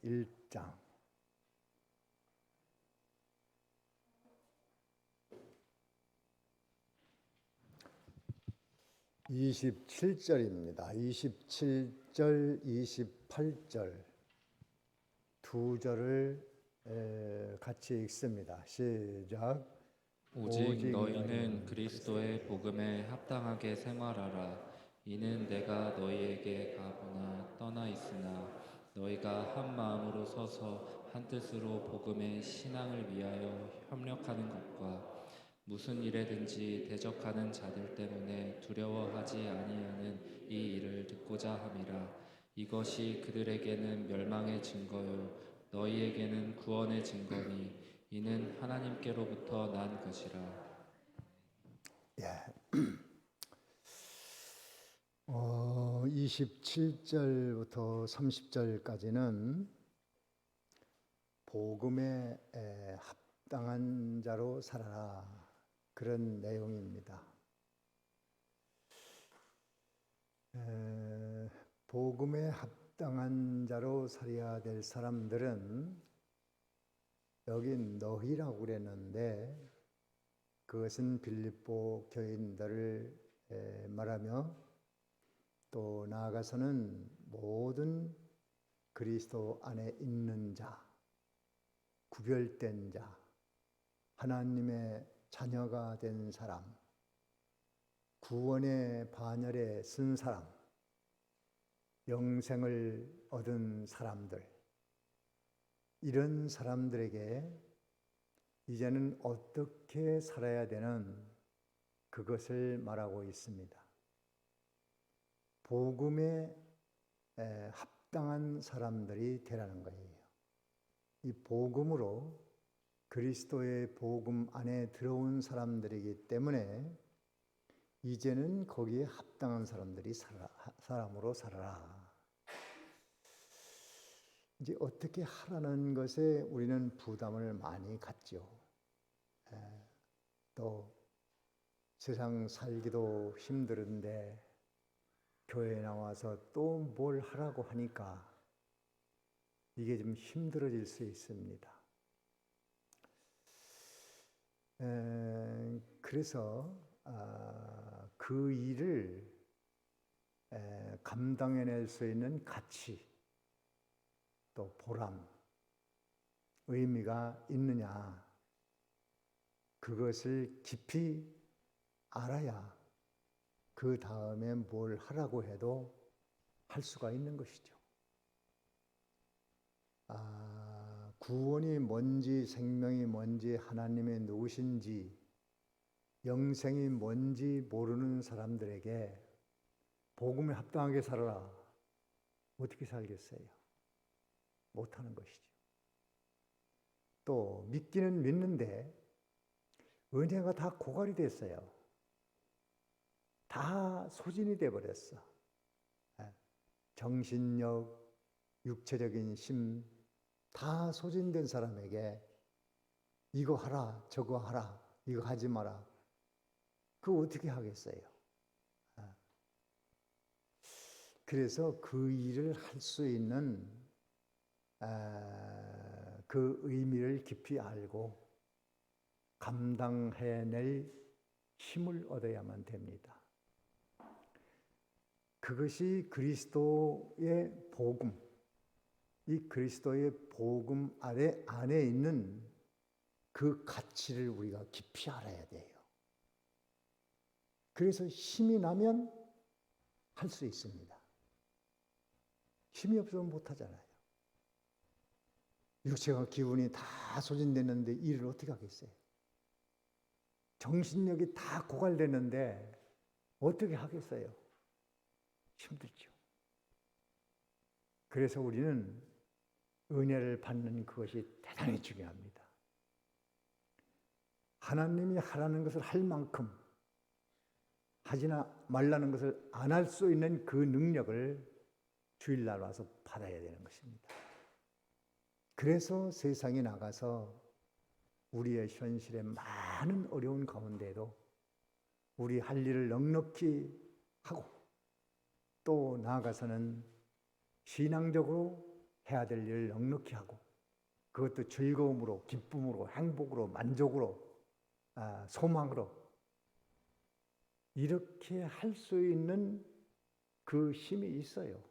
1장 27절입니다. 27절, 28절 두 절을 같이 읽습니다. 시작. 오직 너희는 그리스도의 복음에 합당하게 생활하라. 이는 내가 너희에게 가거나 떠나 있으나 너희가 한 마음으로 서서 한 뜻으로 복음의 신앙을 위하여 협력하는 것과 무슨 일에든지 대적하는 자들 때문에 두려워하지 아니하는 이 일을 듣고자 함이라. 이것이 그들에게는 멸망의 증거요 너희에게는 구원의 증거니 이는 하나님께로부터 난 것이라. 27절부터 30절까지는 복음에 합당한 자로 살아라, 그런 내용입니다. 복음에 합당한 자로 살아야 될 사람들은 여기 너희라고 그랬는데 그것은 빌립보 교인들을 말하며 또 나아가서는 모든 그리스도 안에 있는 자, 구별된 자, 하나님의 자녀가 된 사람, 구원의 반열에 쓴 사람, 영생을 얻은 사람들, 이런 사람들에게 이제는 어떻게 살아야 되는 그것을 말하고 있습니다. 복음에 합당한 사람들이 되라는 거예요. 이 복음으로 그리스도의 복음 안에 들어온 사람들이기 때문에 이제는 거기에 합당한 사람으로 살아라. 이제 어떻게 하라는 것에 우리는 부담을 많이 갖죠. 또 세상 살기도 힘들은데 교회에 나와서 또 뭘 하라고 하니까 이게 좀 힘들어질 수 있습니다. 그래서 그 일을 감당해낼 수 있는 가치, 또 보람, 의미가 있느냐, 그것을 깊이 알아야 그 다음에 뭘 하라고 해도 할 수가 있는 것이죠. 구원이 뭔지, 생명이 뭔지, 하나님의 누구신지, 영생이 뭔지 모르는 사람들에게 복음에 합당하게 살아라, 어떻게 살겠어요? 못하는 것이죠. 또 믿기는 믿는데 은혜가 다 고갈이 됐어요. 다 소진이 돼버렸어. 정신력, 육체적인 힘 다 소진된 사람에게 이거 하라, 저거 하라, 이거 하지 마라, 그거 어떻게 하겠어요? 그래서 그 일을 할 수 있는 그 의미를 깊이 알고 감당해낼 힘을 얻어야만 됩니다. 그것이 그리스도의 복음, 이 그리스도의 복음 안에 있는 그 가치를 우리가 깊이 알아야 돼요. 그래서 힘이 나면 할 수 있습니다. 힘이 없으면 못하잖아요. 육체가 기운이 다 소진됐는데 일을 어떻게 하겠어요? 정신력이 다 고갈됐는데 어떻게 하겠어요? 힘들죠. 그래서 우리는 은혜를 받는 그것이 대단히 중요합니다. 하나님이 하라는 것을 할 만큼, 하지나 말라는 것을 안 할 수 있는 그 능력을 주일날 와서 받아야 되는 것입니다. 그래서 세상에 나가서 우리의 현실의 많은 어려운 가운데도 우리 할 일을 넉넉히 하고 또 나아가서는 신앙적으로 해야 될 일을 넉넉히 하고 그것도 즐거움으로, 기쁨으로, 행복으로, 만족으로, 소망으로 이렇게 할 수 있는 그 힘이 있어요.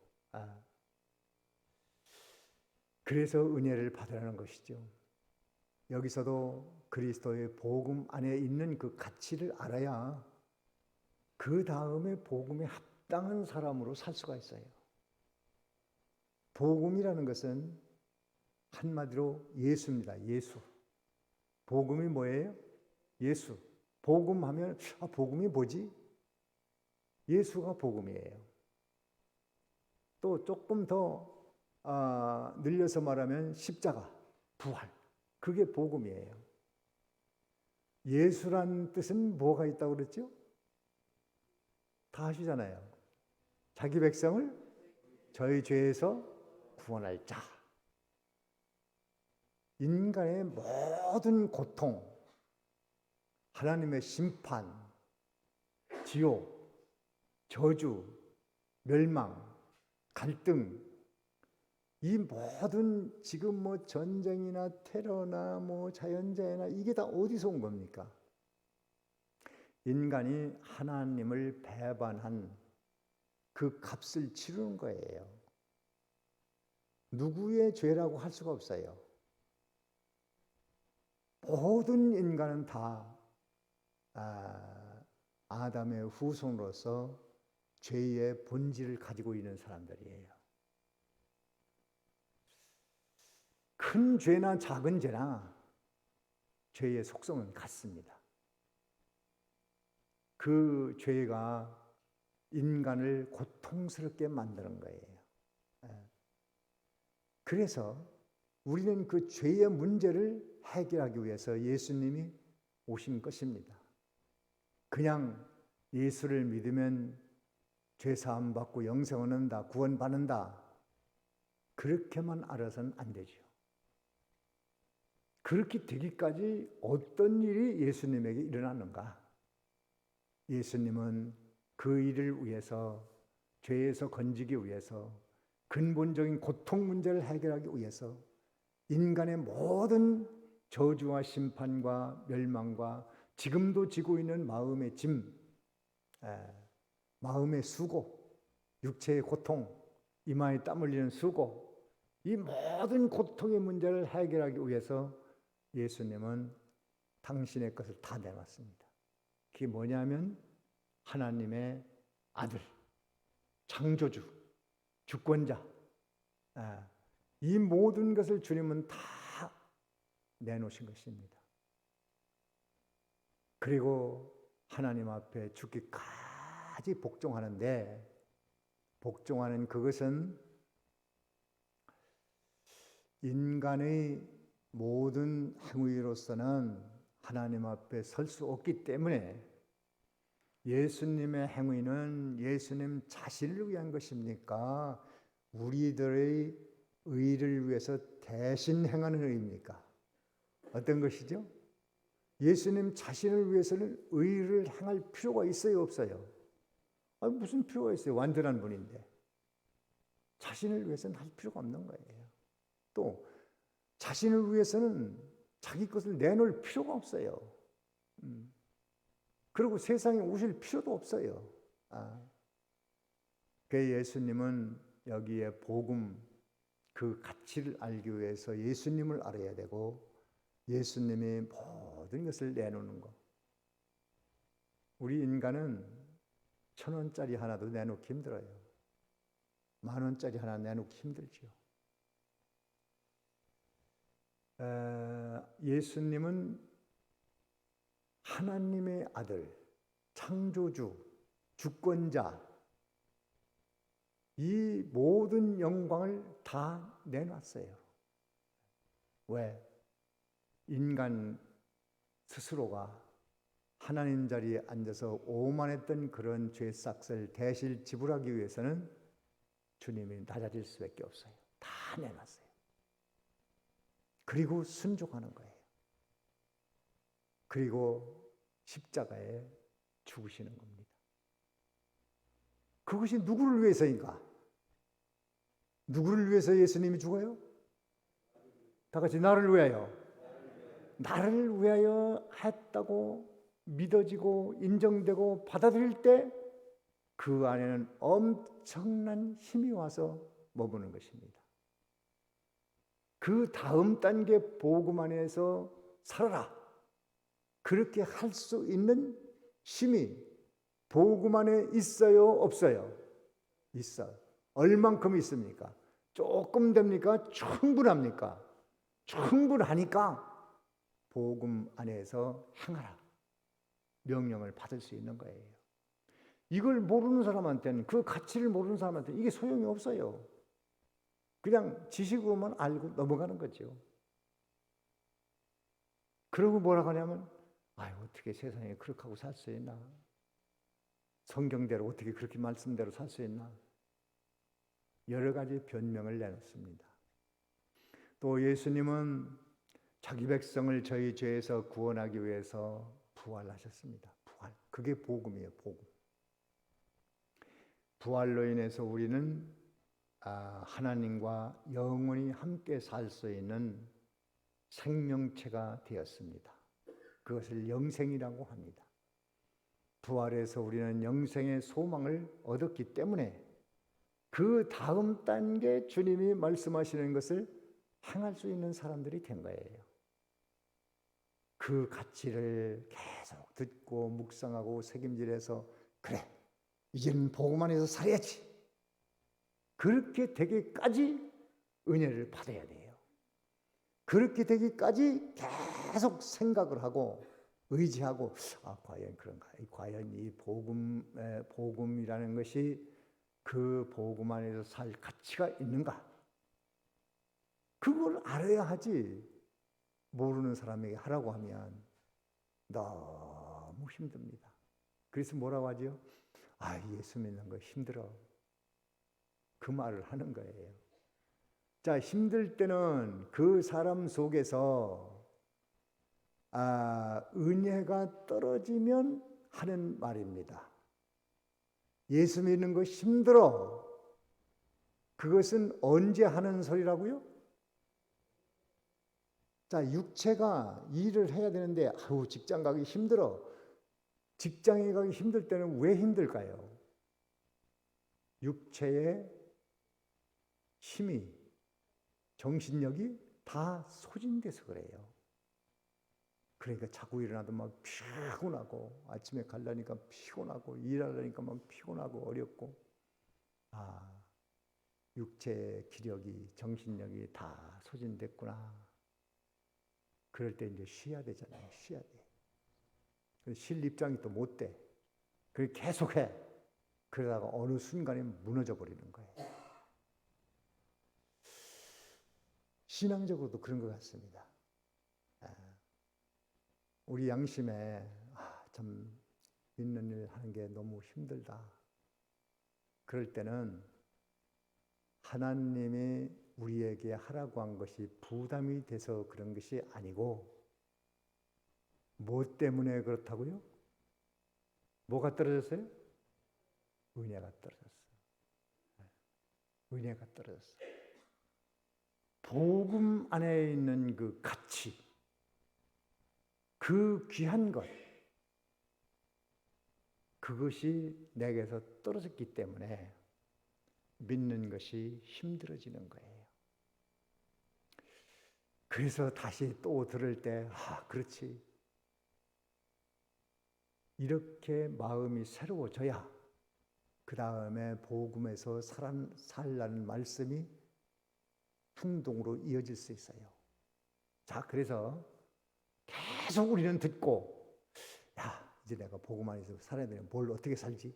그래서 은혜를 받으라는 것이죠. 여기서도 그리스도의 복음 안에 있는 그 가치를 알아야 그 다음에 복음에 합당한 사람으로 살 수가 있어요. 복음이라는 것은 한마디로 예수입니다. 예수. 복음이 뭐예요? 예수. 복음하면 복음이 뭐지? 예수가 복음이에요. 또 조금 더 늘려서 말하면 십자가, 부활. 그게 복음이에요. 예수란 뜻은 뭐가 있다고 그랬죠? 다 아시잖아요. 자기 백성을 저희 죄에서 구원할 자. 인간의 모든 고통, 하나님의 심판, 지옥, 저주, 멸망, 갈등, 이 모든 지금 뭐 전쟁이나 테러나 뭐 자연재해나 이게 다 어디서 온 겁니까? 인간이 하나님을 배반한 그 값을 치르는 거예요. 누구의 죄라고 할 수가 없어요. 모든 인간은 다 아담의 후손으로서 죄의 본질을 가지고 있는 사람들이에요. 큰 죄나 작은 죄나 죄의 속성은 같습니다. 그 죄가 인간을 고통스럽게 만드는 거예요. 그래서 우리는 그 죄의 문제를 해결하기 위해서 예수님이 오신 것입니다. 그냥 예수를 믿으면 죄 사함 받고 영생을 얻는다, 구원받는다, 그렇게만 알아서는 안 되죠. 그렇게 되기까지 어떤 일이 예수님에게 일어났는가? 예수님은 그 일을 위해서, 죄에서 건지기 위해서, 근본적인 고통 문제를 해결하기 위해서 인간의 모든 저주와 심판과 멸망과 지금도 지고 있는 마음의 짐, 마음의 수고, 육체의 고통, 이마에 땀 흘리는 수고, 이 모든 고통의 문제를 해결하기 위해서 예수님은 당신의 것을 다 내놨습니다. 그게 뭐냐면 하나님의 아들, 창조주, 주권자, 이 모든 것을 주님은 다 내놓으신 것입니다. 그리고 하나님 앞에 죽기까지 복종하는데, 복종하는 그것은 인간의 모든 행위로서는 하나님 앞에 설 수 없기 때문에 예수님의 행위는 예수님 자신을 위한 것입니까? 우리들의 의를 위해서 대신 행하는 의입니까? 어떤 것이죠? 예수님 자신을 위해서는 의를 행할 필요가 있어요, 없어요? 무슨 필요가 있어요? 완전한 분인데. 자신을 위해서는 할 필요가 없는 거예요. 또 자신을 위해서는 자기 것을 내놓을 필요가 없어요. 그리고 세상에 오실 필요도 없어요. 그 예수님은 여기에 복음, 그 가치를 알기 위해서 예수님을 알아야 되고 예수님이 모든 것을 내놓는 것. 우리 인간은 1,000원짜리 하나도 내놓기 힘들어요. 10,000원짜리 하나 내놓기 힘들지요. 예수님은 하나님의 아들, 창조주, 주권자, 이 모든 영광을 다 내놨어요. 왜? 인간 스스로가 하나님 자리에 앉아서 오만했던 그런 죄싹을 대신 지불하기 위해서는 주님이 낮아질 수밖에 없어요. 다 내놨어요. 그리고 순종하는 거예요. 그리고 십자가에 죽으시는 겁니다. 그것이 누구를 위해서인가? 누구를 위해서 예수님이 죽어요? 다 같이 나를 위하여. 나를 위하여 했다고 믿어지고 인정되고 받아들일 때 그 안에는 엄청난 힘이 와서 머무는 것입니다. 그 다음 단계 복음 안에서 살아라. 그렇게 할 수 있는 힘이 복음 안에 있어요, 없어요? 있어요. 얼만큼 있습니까? 조금 됩니까? 충분합니까? 충분하니까 복음 안에서 행하라. 명령을 받을 수 있는 거예요. 이걸 모르는 사람한테는, 그 가치를 모르는 사람한테는 이게 소용이 없어요. 그냥 지식으로만 알고 넘어가는 거죠. 그러고 뭐라고 하냐면, 어떻게 세상에 그렇게 하고 살 수 있나? 성경대로 어떻게 그렇게 말씀대로 살 수 있나? 여러 가지 변명을 내놓습니다. 또 예수님은 자기 백성을 저희 죄에서 구원하기 위해서 부활하셨습니다. 부활. 그게 복음이에요, 복음. 부활로 인해서 우리는 하나님과 영원히 함께 살 수 있는 생명체가 되었습니다. 그것을 영생이라고 합니다. 부활해서 우리는 영생의 소망을 얻었기 때문에 그 다음 단계 주님이 말씀하시는 것을 행할 수 있는 사람들이 된 거예요. 그 가치를 계속 듣고 묵상하고 책임질해서 그래, 이제는 복음 안에서 살아야지. 그렇게 되기까지 은혜를 받아야 돼요. 그렇게 되기까지 계속 생각을 하고 의지하고 과연 그런가? 과연 이 복음이라는 것이 그 복음 안에서 살 가치가 있는가? 그걸 알아야 하지. 모르는 사람에게 하라고 하면 너무 힘듭니다. 그래서 뭐라고 하죠? 예수 믿는 거 힘들어. 그 말을 하는 거예요. 자, 힘들 때는 그 사람 속에서 은혜가 떨어지면 하는 말입니다. 예수 믿는 거 힘들어. 그것은 언제 하는 소리라고요? 자, 육체가 일을 해야 되는데 직장 가기 힘들어. 직장에 가기 힘들 때는 왜 힘들까요? 육체의 힘이, 정신력이 다 소진돼서 그래요. 그러니까 자꾸 일어나도 막 피곤하고, 아침에 가려니까 피곤하고, 일하려니까 막 피곤하고 어렵고, 육체의 기력이, 정신력이 다 소진됐구나. 그럴 때 이제 쉬어야 되잖아요. 쉬어야 돼. 쉴 입장이 또 못 돼. 그걸 계속해. 그러다가 어느 순간에 무너져 버리는 거예요. 신앙적으로도 그런 것 같습니다. 우리 양심에 참 믿는 일 하는 게 너무 힘들다. 그럴 때는 하나님이 우리에게 하라고 한 것이 부담이 돼서 그런 것이 아니고 뭐 때문에 그렇다고요? 뭐가 떨어졌어요? 은혜가 떨어졌어요. 은혜가 떨어졌어요. 복음 안에 있는 그 가치, 그 귀한 것, 그것이 내게서 떨어졌기 때문에 믿는 것이 힘들어지는 거예요. 그래서 다시 또 들을 때 그렇지. 이렇게 마음이 새로워져야 그 다음에 복음에서 살라는 말씀이 행동으로 이어질 수 있어요. 자, 그래서 계속 우리는 듣고 이제 내가 복음 안에서 살아야 되면 뭘 어떻게 살지?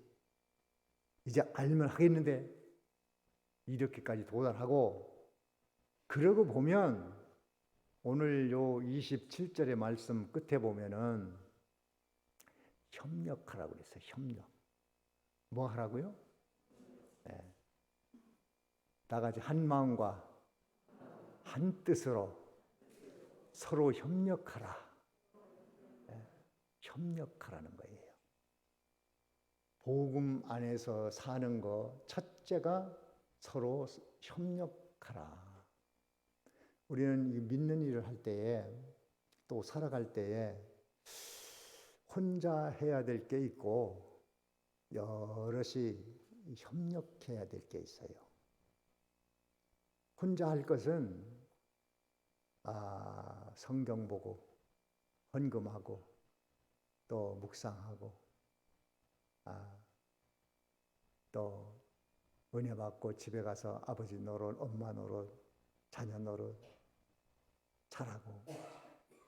이제 알면 하겠는데 이렇게까지 도달하고 그러고 보면 오늘 요 27절의 말씀 끝에 보면은 협력하라고 그랬어요. 협력. 뭐 하라고요? 네. 다 같이 한 마음과 한 뜻으로 서로 협력하라. 네. 협력하라는 거예요. 복음 안에서 사는 거 첫째가 서로 협력하라. 우리는 이 믿는 일을 할 때에 또 살아갈 때에 혼자 해야 될 게 있고 여럿이 협력해야 될 게 있어요. 혼자 할 것은 성경 보고 헌금하고 또 묵상하고 또 은혜 받고 집에 가서 아버지 노릇, 엄마 노릇, 자녀 노릇 잘하고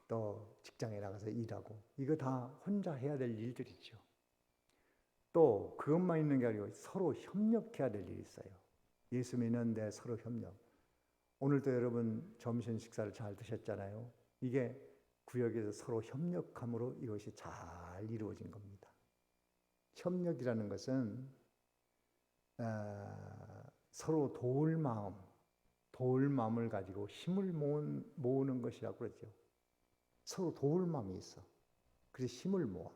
또 직장에 나가서 일하고 이거 다 혼자 해야 될 일들이죠. 또 그것만 있는 게 아니고 서로 협력해야 될 일이 있어요. 예수 믿는데 서로 협력. 오늘도 여러분 점심 식사를 잘 드셨잖아요. 이게 구역에서 서로 협력함으로 이것이 잘 이루어진 겁니다. 협력이라는 것은 서로 도울 마음을 가지고 힘을 모으는 것이라고 그러죠. 서로 도울 마음이 있어. 그래서 힘을 모아.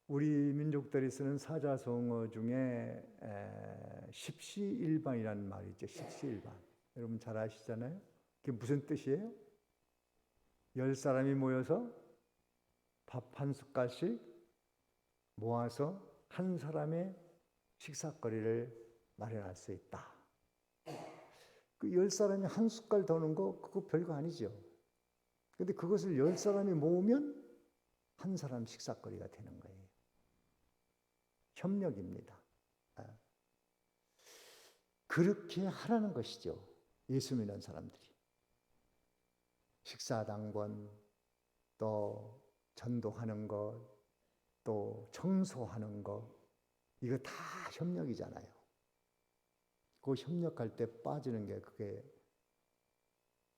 우리 민족들이 쓰는 사자성어 중에 십시일반이라는 말이 있죠. 십시일반. 여러분 잘 아시잖아요. 그게 무슨 뜻이에요? 10사람이 모여서 밥 한 숟갈씩 모아서 한 사람의 식사거리를 마련할 수 있다. 그 10사람이 한 숟갈 더는 거 그거 별거 아니죠. 근데 그것을 10사람이 모으면 한 사람 식사거리가 되는 거예요. 협력입니다. 그렇게 하라는 것이죠. 예수 믿는 사람들이. 식사당번, 또 전도하는 것, 또 청소하는 것, 이거 다 협력이잖아요. 그 협력할 때 빠지는 게 그게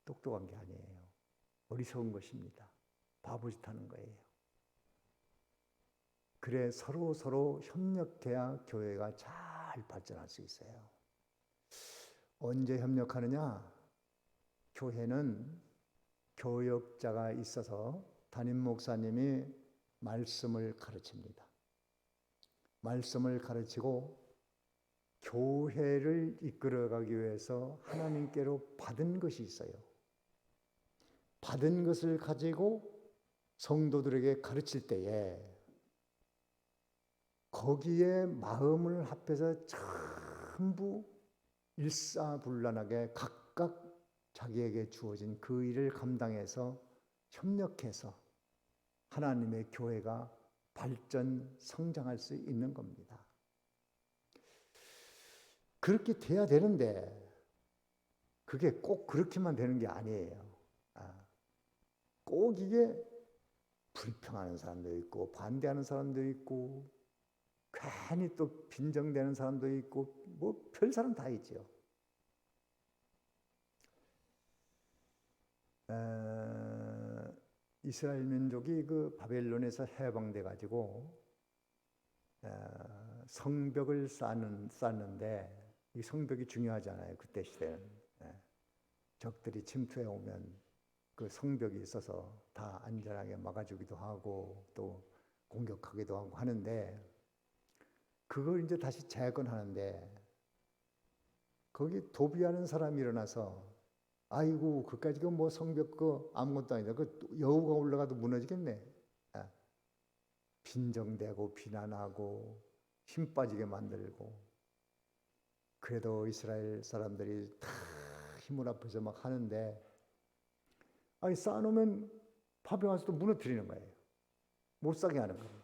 똑똑한 게 아니에요. 어리석은 것입니다. 바보짓 하는 거예요. 그래 서로 협력해야 교회가 잘 발전할 수 있어요. 언제 협력하느냐? 교회는 교역자가 있어서 담임 목사님이 말씀을 가르칩니다. 말씀을 가르치고 교회를 이끌어가기 위해서 하나님께로 받은 것이 있어요. 받은 것을 가지고 성도들에게 가르칠 때에 거기에 마음을 합해서 전부 일사불란하게 각각 자기에게 주어진 그 일을 감당해서 협력해서 하나님의 교회가 발전, 성장할 수 있는 겁니다. 그렇게 돼야 되는데 그게 꼭 그렇게만 되는 게 아니에요. 꼭 이게 불평하는 사람도 있고 반대하는 사람도 있고 괜히 또 빈정대는 사람도 있고 뭐 별 사람 다 있죠. 이스라엘 민족이 그 바벨론에서 해방돼 가지고 성벽을 쌓는데 이 성벽이 중요하잖아요. 그때 시대는 적들이 침투해 오면 그 성벽이 있어서 다 안전하게 막아주기도 하고 또 공격하기도 하고 하는데 그걸 이제 다시 재건하는데 거기 도비하는 사람이 일어나서 아이고 그까지 그 뭐 성벽 그 아무것도 아니다. 그 여우가 올라가도 무너지겠네. 빈정대고 비난하고 힘 빠지게 만들고 그래도 이스라엘 사람들이 다 힘을 합해서 막 하는데 아니 쌓아놓으면 파병 와서 또 무너뜨리는 거예요. 못 사게 하는 거예요.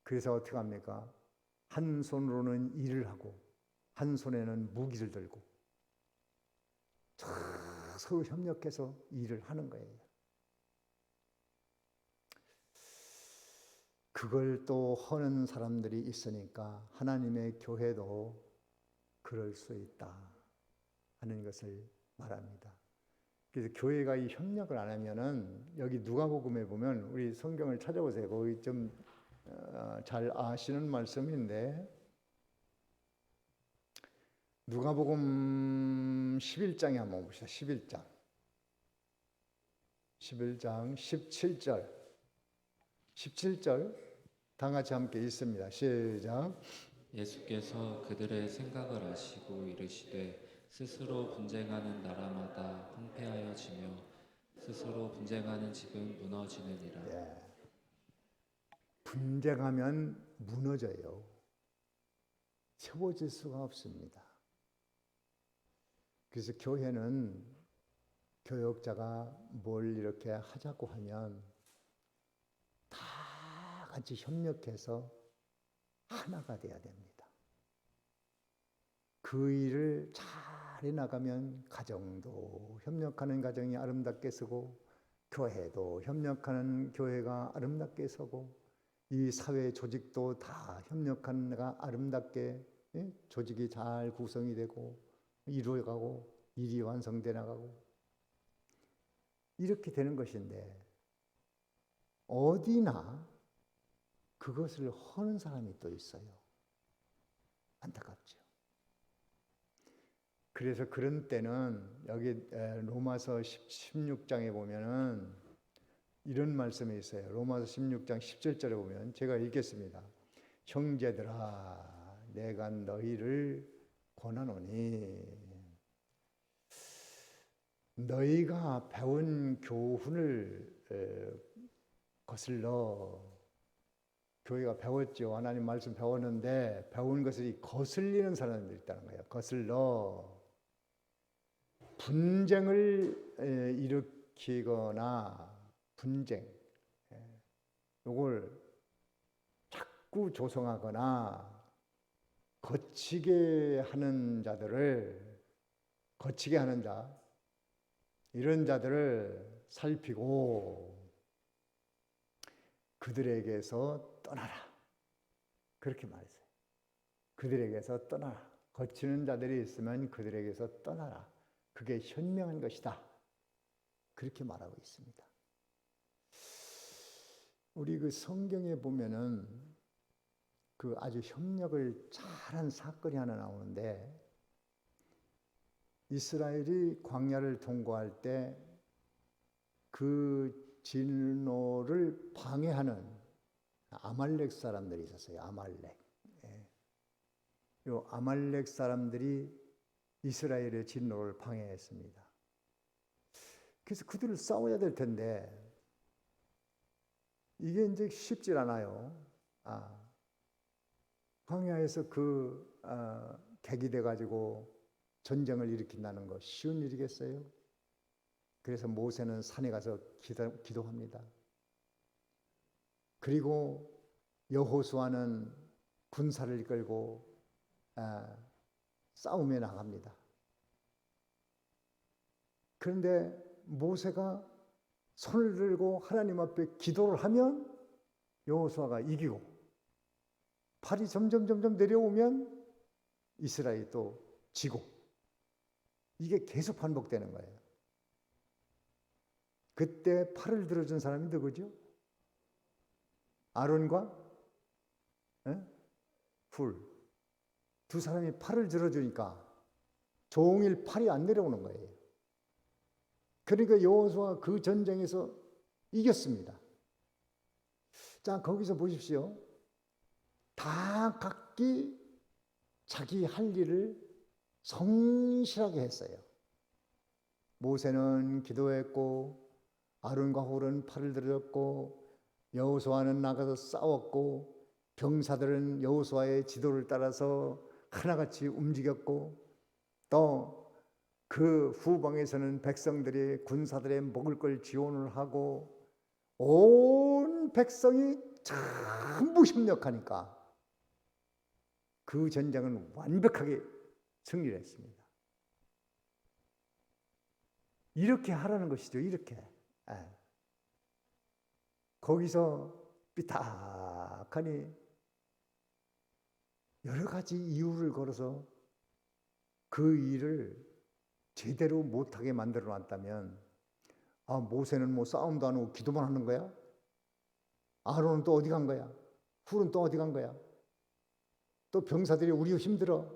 그래서 어떻게 합니까? 한 손으로는 일을 하고 한 손에는 무기를 들고 서로 협력해서 일을 하는 거예요. 그걸 또 하는 사람들이 있으니까 하나님의 교회도 그럴 수 있다 하는 것을 말합니다. 그래서 교회가 이 협력을 안 하면은 여기 누가복음에 보면 우리 성경을 찾아보세요. 거기 좀 잘 아시는 말씀인데 누가복음 11장에 한번 봅시다. 11장 17절 다 같이 함께 읽습니다. 시작. 예수께서 그들의 생각을 아시고 이르시되 스스로 분쟁하는 나라마다 황폐하여지며 스스로 분쟁하는 집은 무너지느니라. 예. 분쟁하면 무너져요. 세워질 수가 없습니다. 그래서 교회는 교역자가 뭘 이렇게 하자고 하면 다 같이 협력해서 하나가 돼야 됩니다. 그 일을 잘 해나가면 가정도 협력하는 가정이 아름답게 서고 교회도 협력하는 교회가 아름답게 서고 이 사회 조직도 다 협력하는 데가 아름답게 조직이 잘 구성이 되고 이루어가고 일이 완성돼 나가고 이렇게 되는 것인데 어디나 그것을 허는 사람이 또 있어요. 안타깝죠. 그래서 그런 때는 여기 로마서 16장에 보면은 이런 말씀이 있어요. 로마서 16장 17절에 보면 제가 읽겠습니다. 형제들아 내가 너희를 권하노니 너희가 배운 교훈을 거슬러 교회가 배웠죠. 하나님 말씀 배웠는데 배운 것을 거슬리는 사람들이 있다는 거예요. 거슬러 분쟁을 일으키거나 분쟁 이걸 자꾸 조성하거나 거치게 하는 자들을 거치게 하는 자 이런 자들을 살피고 그들에게서 떠나라 그렇게 말했어요. 그들에게서 떠나라. 거치는 자들이 있으면 그들에게서 떠나라. 그게 현명한 것이다. 그렇게 말하고 있습니다. 우리 그 성경에 보면은 그 아주 협력을 잘한 사건이 하나 나오는데 이스라엘이 광야를 통과할 때 그 진로를 방해하는 아말렉 사람들이 있었어요. 아말렉. 요 아말렉 사람들이 이스라엘의 진로를 방해했습니다. 그래서 그들을 싸워야 될 텐데 이게 이제 쉽질 않아요. 광야에서 객이 돼가지고 전쟁을 일으킨다는 거 쉬운 일이겠어요? 그래서 모세는 산에 가서 기도합니다. 그리고 여호수아는 군사를 이끌고 싸움에 나갑니다. 그런데 모세가 손을 들고 하나님 앞에 기도를 하면 여호수아가 이기고 팔이 점점 내려오면 이스라엘이 또 지고 이게 계속 반복되는 거예요. 그때 팔을 들어준 사람이 누구죠? 아론과 훌. 두 사람이 팔을 들어주니까 종일 팔이 안 내려오는 거예요. 그러니까 여호수아가 그 전쟁에서 이겼습니다. 자, 거기서 보십시오. 다 각기 자기 할 일을 성실하게 했어요. 모세는 기도했고 아론과 홀은 팔을 들었고 여호수아는 나가서 싸웠고 병사들은 여호수아의 지도를 따라서 하나같이 움직였고 또 그 후방에서는 백성들이 군사들의 먹을 걸 지원을 하고 온 백성이 전부 협력하니까 그 전쟁은 완벽하게 승리를 했습니다. 이렇게 하라는 것이죠. 이렇게. 거기서 삐딱하니 여러 가지 이유를 걸어서 그 일을 제대로 못하게 만들어 놨다면 모세는 뭐 싸움도 안 하고 기도만 하는 거야? 아론은 또 어디 간 거야? 훌은 또 어디 간 거야? 또 병사들이 우리 힘들어.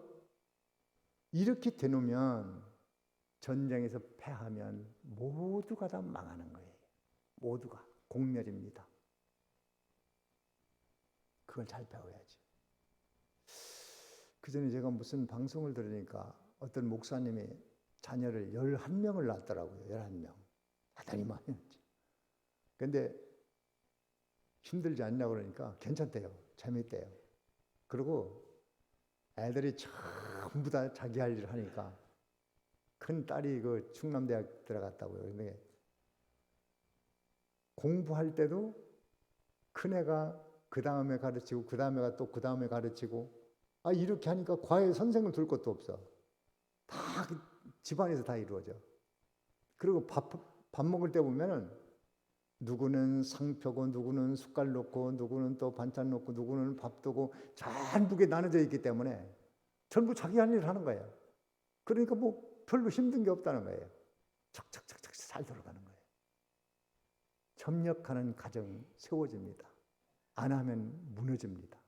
이렇게 되놓으면 전쟁에서 패하면 모두가 다 망하는 거예요. 모두가 공멸입니다. 그걸 잘 배워야지. 그전에 제가 무슨 방송을 들으니까 어떤 목사님이 자녀를 11명을 낳았더라고요. 11명. 대단히 많이 낳지. 근데 힘들지 않냐고 그러니까 괜찮대요. 재밌대요. 그리고 애들이 전부 다 자기 할 일을 하니까 큰 딸이 그 충남대학 들어갔다고요. 근데 공부할 때도 큰 애가 그 다음에 가르치고 그 다음에가 또 그 다음에 가르치고 이렇게 하니까 과외 선생을 둘 것도 없어. 다 집안에서 다 이루어져. 그리고 밥 먹을 때 보면은 누구는 상 펴고 누구는 숟갈 놓고 누구는 또 반찬 놓고 누구는 밥 두고 전부게 나눠져 있기 때문에 전부 자기 할 일을 하는 거예요. 그러니까 뭐 별로 힘든 게 없다는 거예요. 척척척척 잘 돌아가는 거예요. 협력하는 가정이 세워집니다. 안 하면 무너집니다.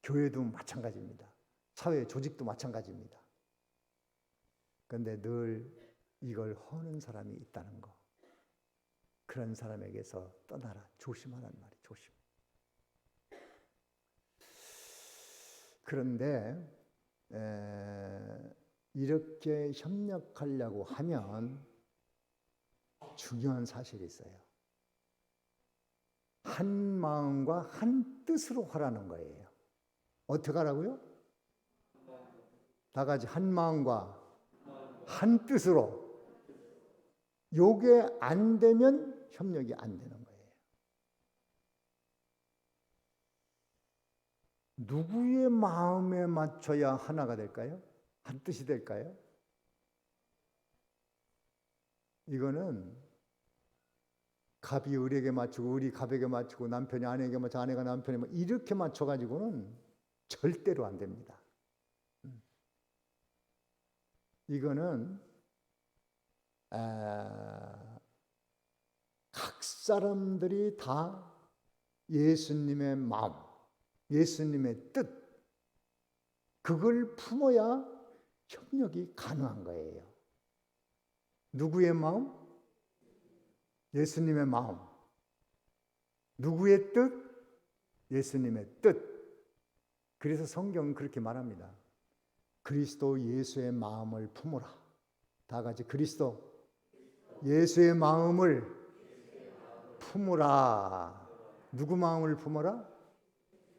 교회도 마찬가지입니다. 사회 조직도 마찬가지입니다. 그런데 늘 이걸 허는 사람이 있다는 거. 그런 사람에게서 떠나라. 조심하란 말이 조심. 그런데 이렇게 협력하려고 하면 중요한 사실이 있어요. 한 마음과 한 뜻으로 하라는 거예요. 어떻게 하라고요? 다 같이 한 마음과 한 뜻으로. 요게 안 되면 협력이 안 되는 거예요. 누구의 마음에 맞춰야 하나가 될까요? 한 뜻이 될까요? 이거는 갑이 을에게 맞추고 을이 갑에게 맞추고 남편이 아내에게 맞추고 아내가 남편에게 맞추고 이렇게 맞춰가지고는 절대로 안 됩니다. 이거는 각 사람들이 다 예수님의 마음, 예수님의 뜻, 그걸 품어야 협력이 가능한 거예요. 누구의 마음? 예수님의 마음. 누구의 뜻? 예수님의 뜻. 그래서 성경은 그렇게 말합니다. 그리스도 예수의 마음을 품으라. 다 같이 그리스도 예수의 마음을 품으라. 누구 마음을 품어라?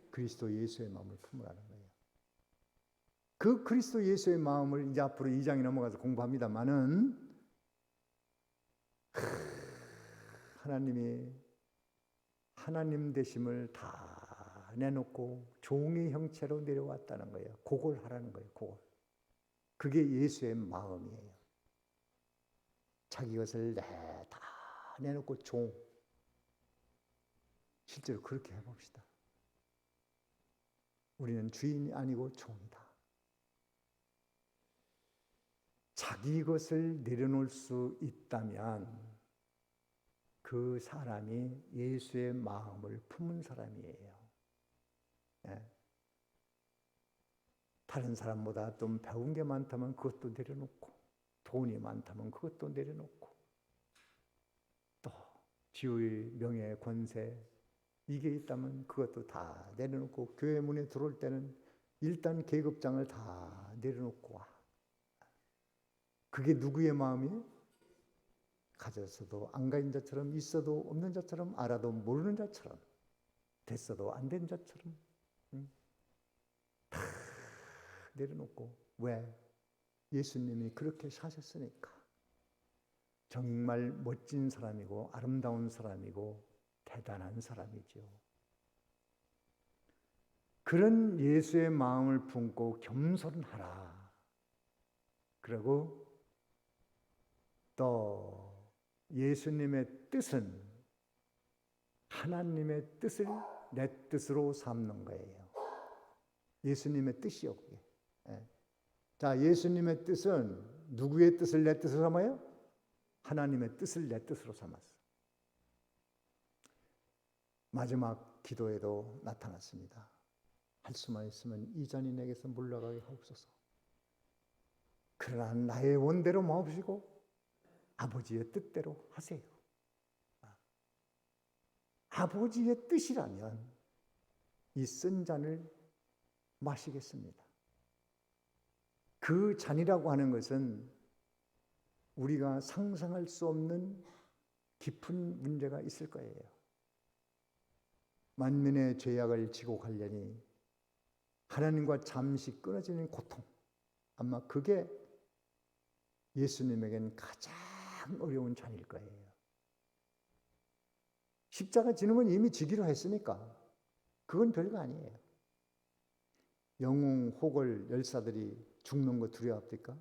그리스도 예수의 마음을 품으라는 거예요. 그 그리스도 예수의 마음을 이제 앞으로 2장에 넘어가서 공부합니다마는 하나님이 하나님 되심을 다 내놓고 종의 형체로 내려왔다는 거예요. 그걸 하라는 거예요. 그걸. 그게 예수의 마음이에요. 자기 것을 다 내놓고 종. 실제로 그렇게 해봅시다. 우리는 주인이 아니고 종이다. 자기 것을 내려놓을 수 있다면 그 사람이 예수의 마음을 품은 사람이에요. 네. 다른 사람보다 좀 배운 게 많다면 그것도 내려놓고 돈이 많다면 그것도 내려놓고 또 지위, 명예, 권세 이게 있다면 그것도 다 내려놓고 교회 문에 들어올 때는 일단 계급장을 다 내려놓고 와. 그게 누구의 마음이에요? 가졌어도 안 가진 자처럼 있어도 없는 자처럼 알아도 모르는 자처럼 됐어도 안 된 자처럼 다 내려놓고. 왜? 예수님이 그렇게 사셨으니까. 정말 멋진 사람이고 아름다운 사람이고 대단한 사람이죠. 그런 예수의 마음을 품고 겸손하라. 그리고 또 예수님의 뜻은 하나님의 뜻을 내 뜻으로 삼는 거예요. 예수님의 뜻이요. 그게. 자, 예수님의 뜻은 누구의 뜻을 내 뜻으로 삼아요? 하나님의 뜻을 내 뜻으로 삼았어. 마지막 기도에도 나타났습니다. 할 수만 있으면 이 잔이 내게서 물러가게 하옵소서. 그러나 나의 원대로 마옵시고 아버지의 뜻대로 하세요. 아버지의 뜻이라면 이 쓴 잔을 마시겠습니다. 그 잔이라고 하는 것은 우리가 상상할 수 없는 깊은 문제가 있을 거예요. 만민의 죄악을 지고 가려니 하나님과 잠시 끊어지는 고통, 아마 그게 예수님에겐 가장 어려운 잔일 거예요. 십자가 지는 건 이미 지기로 했으니까 그건 별거 아니에요. 영웅 호걸 열사들이 죽는 거 두려워합니까?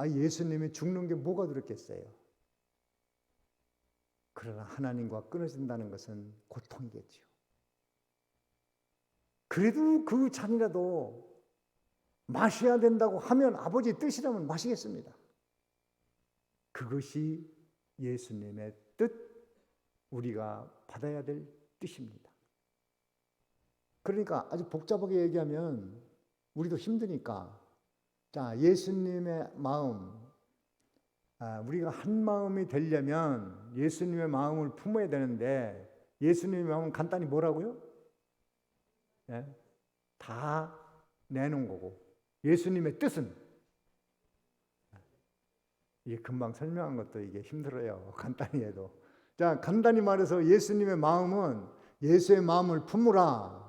예수님이 죽는 게 뭐가 두렵겠어요? 그러나 하나님과 끊어진다는 것은 고통이겠죠. 그래도 그 잔이라도 마셔야 된다고 하면 아버지 뜻이라면 마시겠습니다. 그것이 예수님의 뜻, 우리가 받아야 될 뜻입니다. 그러니까 아주 복잡하게 얘기하면 우리도 힘드니까, 자, 예수님의 마음, 우리가 한 마음이 되려면 예수님의 마음을 품어야 되는데, 예수님의 마음은 간단히 뭐라고요? 네? 다 내놓은 거고, 예수님의 뜻은, 이게 금방 설명한 것도 이게 힘들어요. 간단히 해도. 자, 간단히 말해서 예수님의 마음은 예수의 마음을 품으라.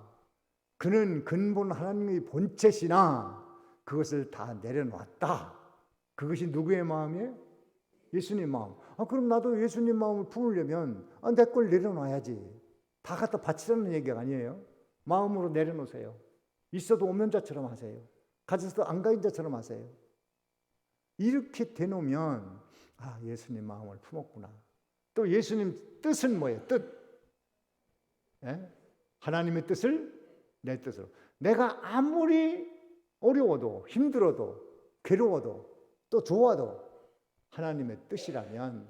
그는 근본 하나님의 본체시나 그것을 다 내려놨다. 그것이 누구의 마음이에요? 예수님 마음. 그럼 나도 예수님 마음을 품으려면 내 걸 내려놔야지. 다 갖다 바치라는 얘기가 아니에요. 마음으로 내려놓으세요. 있어도 없는 자처럼 하세요. 가져서도 안 가진 자처럼 하세요. 이렇게 되놓으면 예수님 마음을 품었구나. 또 예수님 뜻은 뭐예요? 뜻. 예? 하나님의 뜻을 내 뜻으로. 내가 아무리 어려워도 힘들어도 괴로워도 또 좋아도 하나님의 뜻이라면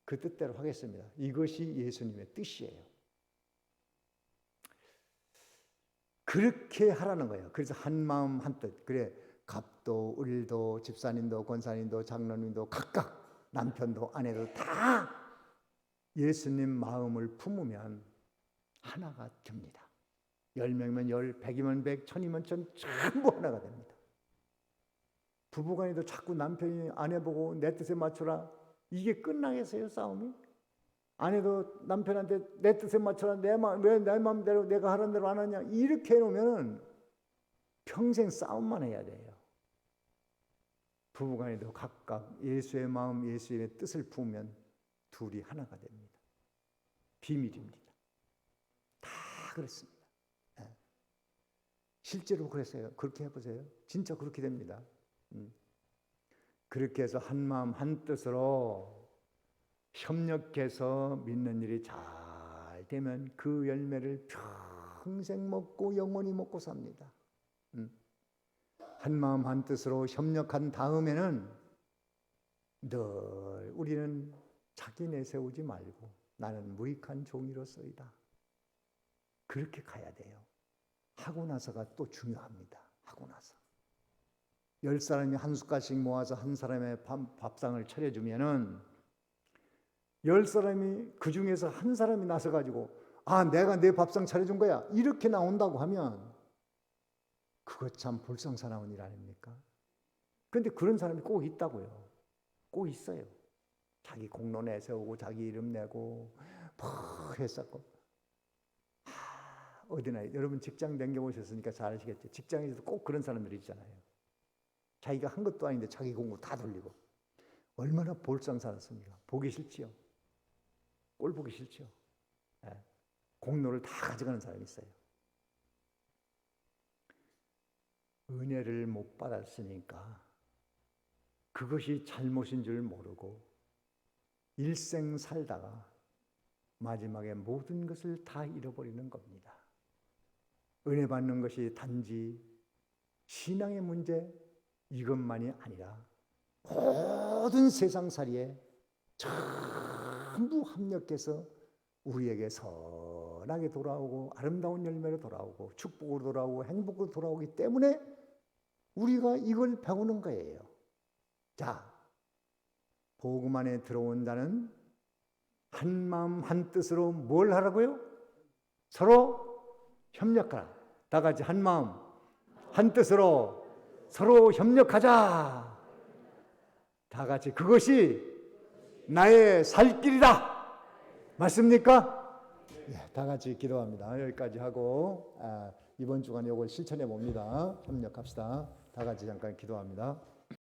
그 뜻대로 하겠습니다. 이것이 예수님의 뜻이에요. 그렇게 하라는 거예요. 그래서 한 마음 한 뜻. 그래, 갑도 을도 집사님도 권사님도 장로님도 각각 남편도 아내도 다 예수님 마음을 품으면 하나가 됩니다. 10명이면 10, 100이면 100, 1000이면 1000, 전부 하나가 됩니다. 부부간에도 자꾸 남편이 아내 보고 내 뜻에 맞춰라. 이게 끝나겠어요, 싸움이? 아내도 남편한테 내 뜻에 맞춰라. 왜 내 마음대로 내가 하는 대로 안 하냐. 이렇게 해놓으면 평생 싸움만 해야 돼요. 부부간에도 각각 예수의 마음, 예수의 뜻을 품으면 둘이 하나가 됩니다. 비밀입니다. 다 그렇습니다. 실제로 그랬어요. 그렇게 해보세요. 진짜 그렇게 됩니다. 그렇게 해서 한 마음 한 뜻으로 협력해서 믿는 일이 잘 되면 그 열매를 평생 먹고 영원히 먹고 삽니다. 한 마음 한 뜻으로 협력한 다음에는 늘 우리는 자기 내세우지 말고 나는 무익한 종이로서이다. 그렇게 가야 돼요. 하고 나서가 또 중요합니다. 하고 나서 10사람이 한 숟갈씩 모아서 한 사람의 밥상을 차려주면은 10사람이 그 중에서 한 사람이 나서가지고 내가 내 밥상 차려준 거야 이렇게 나온다고 하면 그거 참 볼썽사나운 일 아닙니까? 그런데 그런 사람이 꼭 있다고요. 꼭 있어요. 자기 공로 내세우고 자기 이름 내고 막 했었고. 어디나 여러분 직장 다녀보셨으니까 잘 아시겠죠. 직장에서도 꼭 그런 사람들이 있잖아요. 자기가 한 것도 아닌데 자기 공부 다 돌리고. 얼마나 볼썽사납습니까? 보기 싫지요. 꼴 보기 싫죠. 공로를 다 가져가는 사람이 있어요. 은혜를 못 받았으니까 그것이 잘못인 줄 모르고 일생 살다가 마지막에 모든 것을 다 잃어버리는 겁니다. 은혜 받는 것이 단지 신앙의 문제 이것만이 아니라 모든 세상살이에 전부 합력해서 우리에게 선하게 돌아오고 아름다운 열매로 돌아오고 축복으로 돌아오고 행복으로 돌아오기 때문에 우리가 이걸 배우는 거예요. 자, 복음 안에 들어온 자는 한 마음 한 뜻으로 뭘 하라고요? 서로 협력하라. 다 같이 한 마음 한 뜻으로 서로 협력하자. 다 같이 그것이 나의 살 길이다. 맞습니까? 예, 다 같이 기도합니다. 여기까지 하고 이번 주간 이걸 실천해 봅니다. 협력합시다. 다 같이 잠깐 기도합니다.